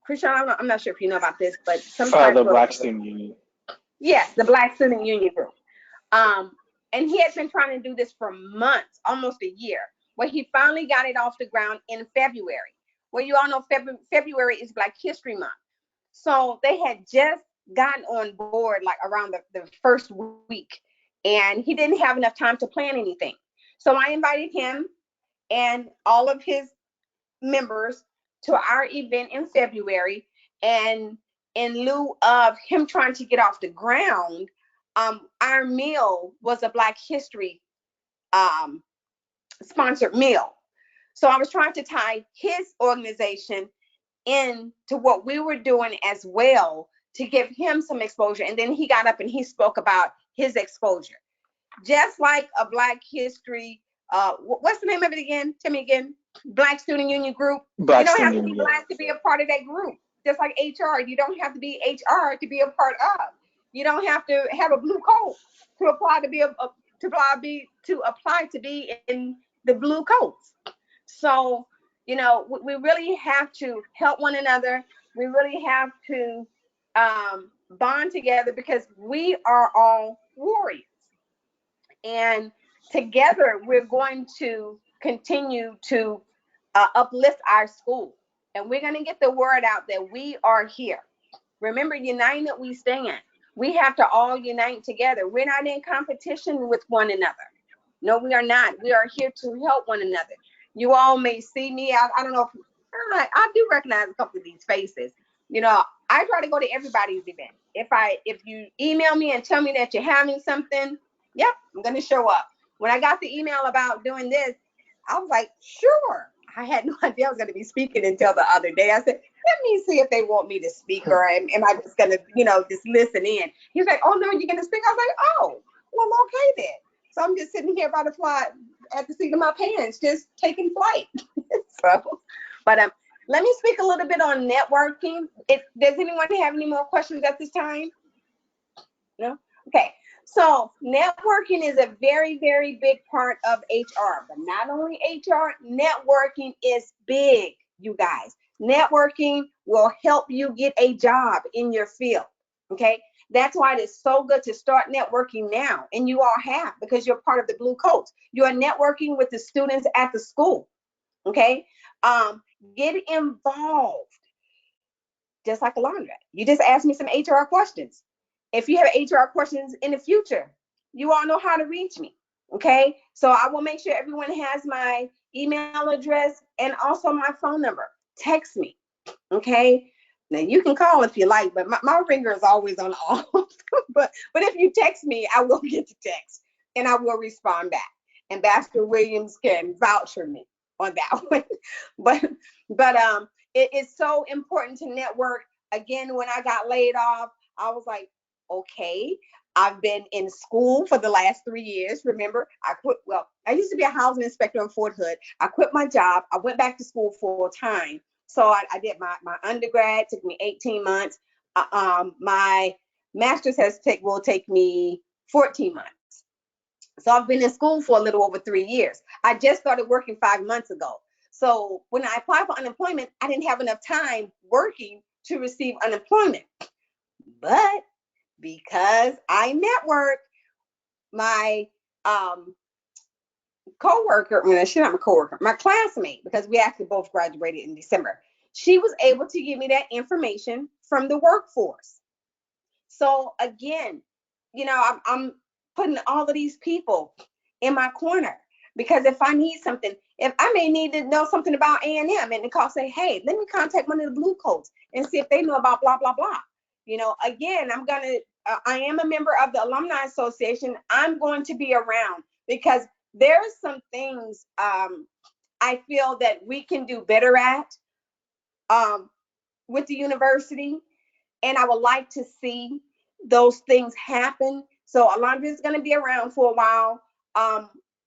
Christian, I'm not sure if you know about this, but sometimes
the Black Student Union.
Yes, the Black Student Union group. And he had been trying to do this for months, almost a year. Well, he finally got it off the ground in February. Well, you all know February is Black History Month. So they had just gotten on board like around the first week, and he didn't have enough time to plan anything. So I invited him and all of his members to our event in February. And in lieu of him trying to get off the ground, our meal was a Black History sponsored meal. So I was trying to tie his organization into what we were doing as well to give him some exposure. And then he got up and he spoke about his exposure. Just like a Black History, what's the name of it again? Tell me again. Black Student Union group.
Black
you don't have to
Student
be Black to be a part of that group. Just like HR, you don't have to be HR to be a part of. You don't have to have a blue coat to apply to be in the blue coats. So, we really have to help one another. We really have to bond together, because we are all warriors. And together we're going to continue to uplift our school. And we're going to get the word out that we are here. Remember, united we stand. We have to all unite together. We're not in competition with one another. No, we are not. We are here to help one another. You all may see me. I don't know if I'm like, I do recognize a couple of these faces. You know, I try to go to everybody's event. If you email me and tell me that you're having something, yep, I'm gonna show up. When I got the email about doing this, I was like, sure. I had no idea I was gonna be speaking until the other day. I said, let me see if they want me to speak, or am I just gonna, just listen in. He's like, oh no, you're gonna speak. I was like, oh, well, okay then. So I'm just sitting here by the fly at the seat of my pants, just taking flight. But let me speak a little bit on networking. Does anyone have any more questions at this time? No? Okay. So networking is a very, very big part of HR, but not only HR, networking is big, you guys. Networking will help you get a job in your field, okay? That's why it is so good to start networking now, and you all have, because you're part of the Blue Coats. You are networking with the students at the school, okay? Get involved, just like Alondra. You just asked me some HR questions. If you have HR questions in the future, you all know how to reach me, okay? So I will make sure everyone has my email address and also my phone number. Text me, okay? Now you can call if you like, but my finger is always on off. but if you text me, I will get the text and I will respond back. Ambassador Williams can vouch for me on that one. but it is so important to network. Again, when I got laid off, I was like, okay, I've been in school for the last 3 years. Remember, I used to be a housing inspector in Fort Hood. I quit my job. I went back to school full time. So I did my undergrad, took me 18 months. My master's will take me 14 months. So I've been in school for a little over 3 years. I just started working 5 months ago. So when I applied for unemployment, I didn't have enough time working to receive unemployment. But because I network, my coworker, she's not my coworker, my classmate, because we actually both graduated in December, she was able to give me that information from the workforce. So again, I'm putting all of these people in my corner, because if I need something, if I may need to know something about A&M, and the call say, hey, let me contact one of the Blue Coats and see if they know about blah, blah, blah. Again, I am a member of the Alumni Association. I'm going to be around, because there's some things I feel that we can do better at with the university, and I would like to see those things happen. So Alondra is going to be around for a while.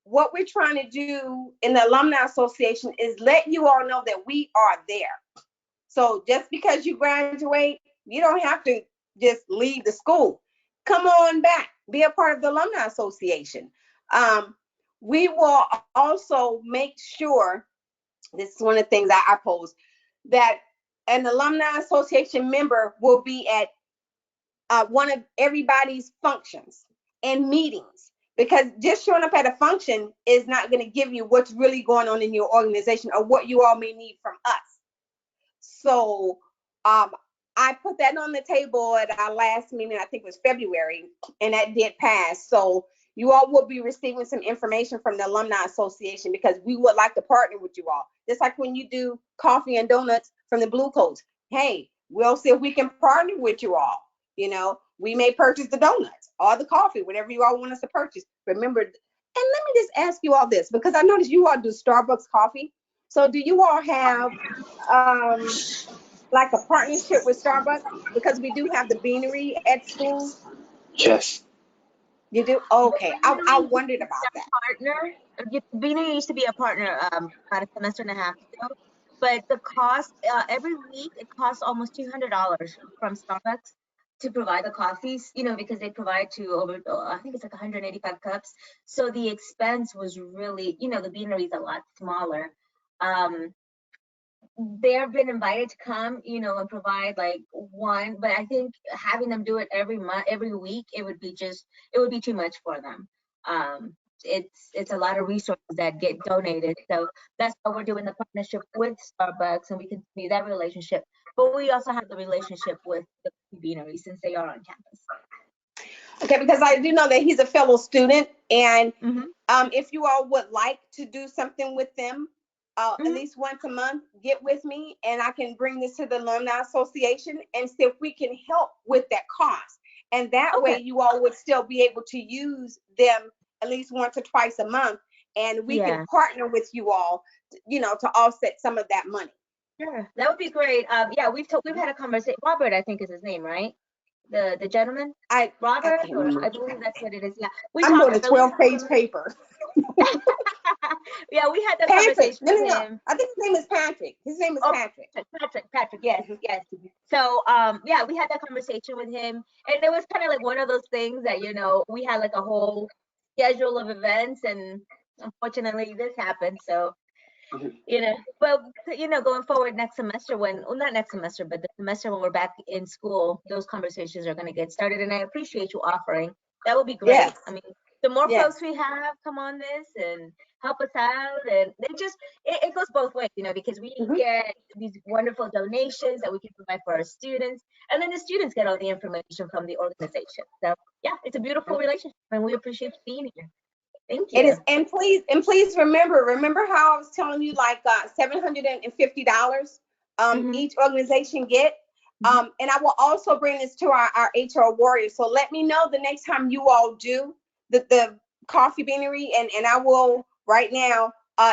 What we're trying to do in the Alumni Association is let you all know that we are there. So just because you graduate, you don't have to just leave the school. Come on back, be a part of the Alumni Association. We will also make sure, this is one of the things I pose, that an Alumni Association member will be at one of everybody's functions and meetings, because just showing up at a function is not going to give you what's really going on in your organization or what you all may need from us. So I put that on the table at our last meeting, I think it was February, and that did pass. So you all will be receiving some information from the Alumni Association, because we would like to partner with you all. Just like when you do coffee and donuts from the Blue Coats. Hey, we'll see if we can partner with you all. We may purchase the donuts or the coffee, whatever you all want us to purchase. Remember, and let me just ask you all this, because I noticed you all do Starbucks coffee. So do you all have like a partnership with Starbucks? Because we do have the beanery at school.
Yes.
You do? Okay. I wondered about that.
Partner. Beanery used to be a partner about a semester and a half ago. But the cost, every week, it costs almost $200 from Starbucks to provide the coffees, because they provide to over, I think it's like 185 cups. So the expense was really, the beanery is a lot smaller. They've been invited to come, and provide like one, but I think having them do it every month, every week, it would be too much for them. It's a lot of resources that get donated. So that's why we're doing the partnership with Starbucks, and we continue that relationship. But we also have the relationship with the beanery, since they are on campus.
Okay, because I do know that he's a fellow student, and if you all would like to do something with them, at least once a month, get with me and I can bring this to the Alumni Association and see if we can help with that cost. And that way you all would still be able to use them at least once or twice a month. And we can partner with you all, you know, to offset some of that money.
Sure, that would be great. Yeah, we've had a conversation. Robert, I think is his name, right? The gentleman. Robert, I believe that's what it is. Yeah,
I'm doing a 12-page paper.
Yeah, we had that conversation with him.
I think his name is Patrick. His name is Patrick.
Patrick, yes, yes. So, yeah, we had that conversation with him, and it was kind of like one of those things that, you know, we had like a whole schedule of events, and unfortunately this happened. So, you know, but, you know, going forward next semester not next semester, but the semester when we're back in school, those conversations are going to get started, and I appreciate you offering. That would be great. Yes. I mean, the more folks we have come on this and help us out, and it goes both ways, you know, because we get these wonderful donations that we can provide for our students, and then the students get all the information from the organization. So yeah, it's a beautiful relationship, and we appreciate you being here. Thank you.
It is, and please remember how I was telling you, like $750 each organization get. And I will also bring this to our HR warriors. So let me know the next time you all do the coffee beanery, and I will right now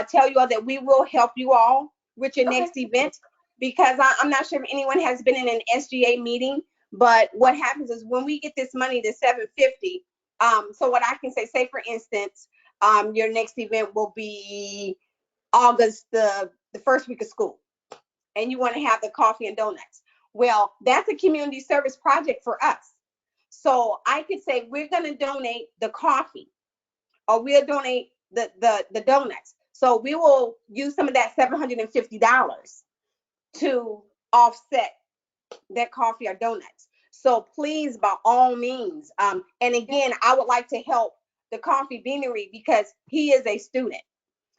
tell you all that we will help you all with your next event, because I'm not sure if anyone has been in an SGA meeting, but what happens is when we get this money, the $750, so what I can say for instance, your next event will be August, the first week of school, and you want to have the coffee and donuts. Well, that's a community service project for us. So I could say we're going to donate the coffee, or we'll donate the donuts. So we will use some of that $750 to offset that coffee or donuts. So please, by all means, and again, I would like to help the coffee beanery because he is a student.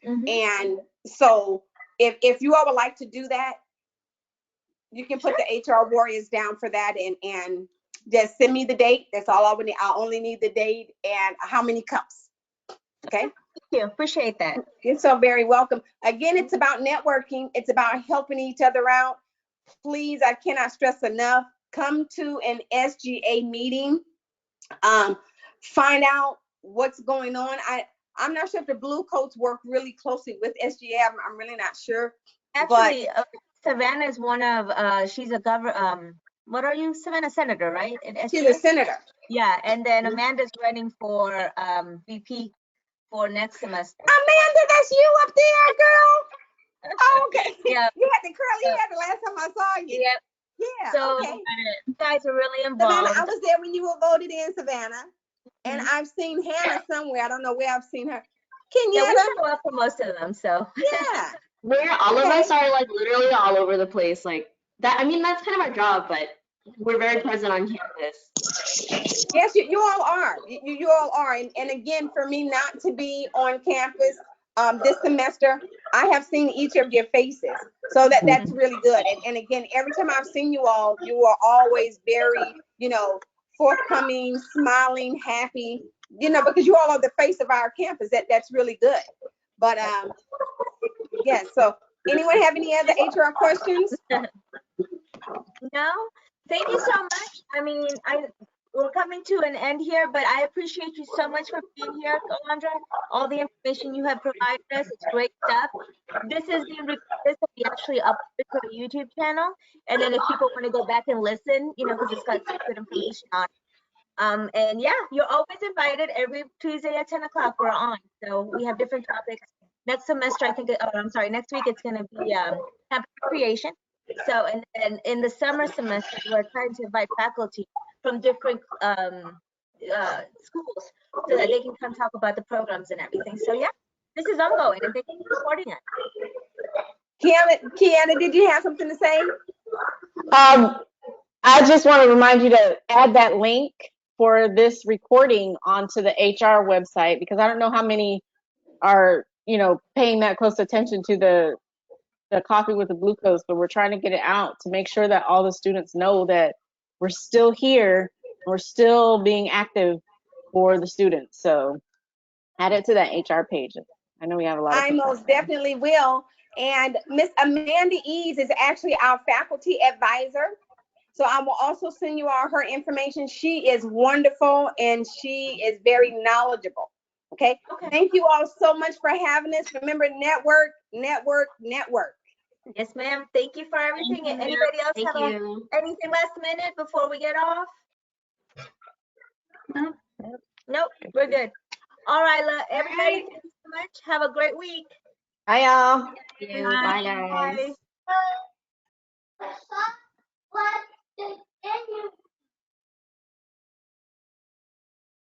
And so if you all would like to do that, you can put the HR warriors down for that, and just send me the date. That's all I would need. I only need the date and how many cups. Okay.
Thank you. Appreciate that.
You're so very welcome. Again, it's about networking. It's about helping each other out. Please, I cannot stress enough. Come to an SGA meeting. Find out what's going on. I'm not sure if the Blue Coats work really closely with SGA. I'm really not sure.
Actually, Savannah is one of, she's a what are you, Savannah? Senator, right?
She's a senator.
Yeah, and then Amanda's running for VP for next semester.
Amanda, that's you up there, girl. Oh, okay.
Yeah.
You had the curly hair the last time I saw you.
Yep.
Yeah.
So
okay.
You guys are really involved.
Savannah, I was there when you were voted in, Savannah. And I've seen Hannah somewhere. I don't know where I've seen her. Kenyatta.
Yeah, we show up for most of them, so.
Yeah.
Where all of us are like literally all over the place, like that. I mean, that's kind of our job, but we're very present on campus.
Yes, you all are. You all are. And again, for me not to be on campus this semester, I have seen each of your faces. So that's really good. And again, every time I've seen you all, you are always very, you know, forthcoming, smiling, happy, you know, because you all are the face of our campus. That's really good. But yeah, so anyone have any other HR questions?
No, thank you so much. I mean, we're coming to an end here, but I appreciate you so much for being here, Alondra. All the information you have provided us, it's great stuff. This is being recorded, this will be actually uploaded to our YouTube channel, and then if people want to go back and listen, you know, because it's got some good information on it. And yeah, you're always invited. Every Tuesday at 10 o'clock we're on. So we have different topics. Next semester, I think, next week it's going to be campus creation. So, and then in the summer semester, we're trying to invite faculty from different schools so that they can come talk about the programs and everything. So yeah, this is ongoing, and thank you for supporting it.
Kiana, did you have something to say?
I just want to remind you to add that link for this recording onto the HR website, because I don't know how many are, you know, paying that close attention to the coffee with the Blue Coats, but we're trying to get it out to make sure that all the students know that we're still here, we're still being active for the students. So add it to that HR page. I know we have a lot of
I most definitely will. And Miss Amanda Eves is actually our faculty advisor. So I will also send you all her information. She is wonderful and she is very knowledgeable. Okay. Thank you all so much for having us. Remember, network, network, network.
Yes, ma'am. Thank you for everything. And anybody else
Thank
have
you.
anything last minute before we get off?
No.
Nope, we're good. All right, everybody, thank you so much. Have a great week.
Bye, y'all.
Thank you. Bye, guys.
Bye.